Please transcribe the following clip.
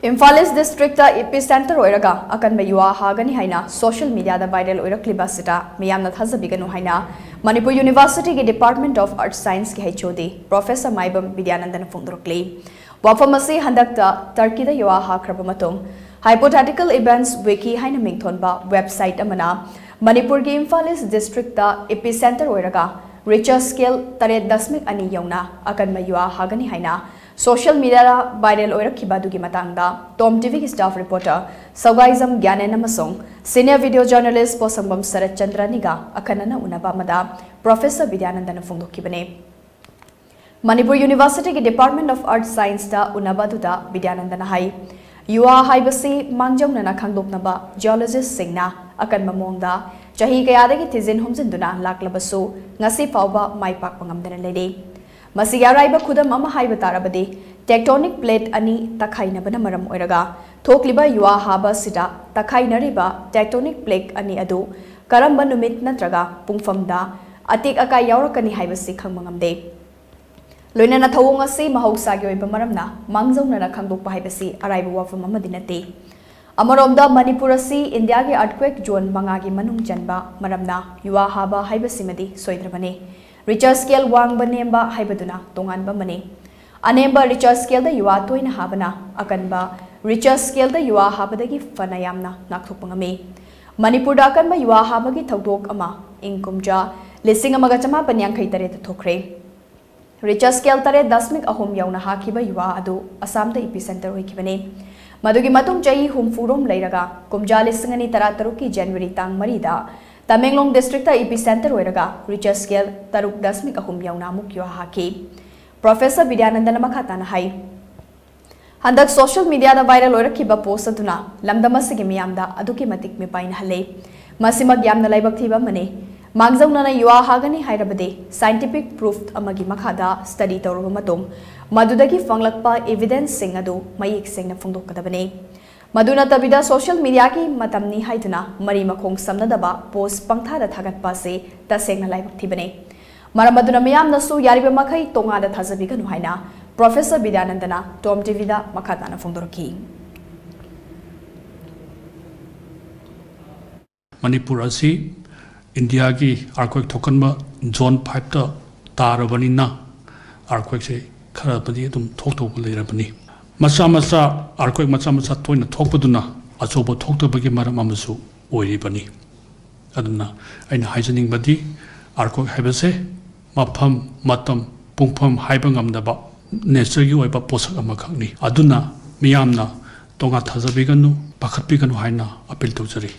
Imphal district epicenter oiraga Akanba Yuha Hagani Haina social media the viral Sandoraklibasi miyamna Thajabiganu Haina Manipuri University ki Department of Art Science ki HOD Professor Bidyananda Sandoraklibasi Wafamasi handakta Turkey da Yuha hakraba matung hypothetical events wiki haina mingthonba website amana Manipur ki Imphal district epicenter oiraga Richter scale 3.2 yauna Akanba Yuha Hagani Haina social media viral oirakibadu ki matangda TOMTV ki staff reporter Saugaizam Gyanen amasong senior video journalist Posambam Sarat Chandra niga akanana unaba mada Professor Bidyananda fongdokibane Manipur University ki Department of Art Science da unabaduda Bidyananda hai Yuha haibasi mangjamnana khangdoknaba geologist singna akan mamongda chahi kayadagi thizin humjinduna laklabasu ngasi fawba maipak pangamdana lede Masiga raiba khudam ama haiba tarabadi tectonic plate ani takhainabana maram oiraga thokliba Yuha haba sida takhainariba tectonic plate ani adu karamba numit natraga pungfamda atik akai yaurakani haibasi khangmangamde loinana thawong asi mahausa gi oiba maramna mangjauna khangdokpa haibasi araiba wafam amadi nate amaromda Manipur asi India gi earthquake zone manga gi manung janba maramna Yuha haba haibasi madi soidrabane Richter scale wang banemba haibaduna tongan ba mani anemba Richter scale da Yuha toina habana Akanba Richter scale da Yuha habadagi fanayamna nakthopangame Manipur da Akanba Yuha habagi thawdok ama ingkumja lising amaga chama panyang khaitare ta thokre Richter scale tare 10.3 yauna hakiba Yuha adu Assam da epicenter hoikibane madugi matung chai humfurom leiraga kumja lising ani tarataru ki January tang marida Tamenglong district epicenter oiraga Richter scale 3.3 yauna muk Yuha haki Professor Bidyananda makhatana hai handak social media da viral oirakiba post aduna lamdamasigi miyamda aduki matik mipain hale masimag yamna laibak thiba mane mangjauna Yuha hagani hairabade scientific proof amagi makhada study tawruba matung madudagi fanglakpa evidence sing adu mayik singna phongdokadabane Maduna tabida social media ki matamni haiduna mari makhong samnadaba post pangtha da thagatpa se tasengna laibak thibane maramaduna miyam nasu yariba makhai tonga da thajabiganu haina Professor Bidyananda TOMTV da makhatana phongdorki Manipur asi India ki earthquake thokanba zone 5 ta tarabanina earthquake se kharapadi dum thokthok leirabani Masa earthquake masa toina thokpaduna achoba thoktabagi maram amasu oiribani aduna aina haijaning badi earthquake haibase mafam matam pungpham haiba ngamdaba nature gi oiba posak ama khangni aduna miyamna tonga thajabiganu pakhatbiganu haina appeal tawjari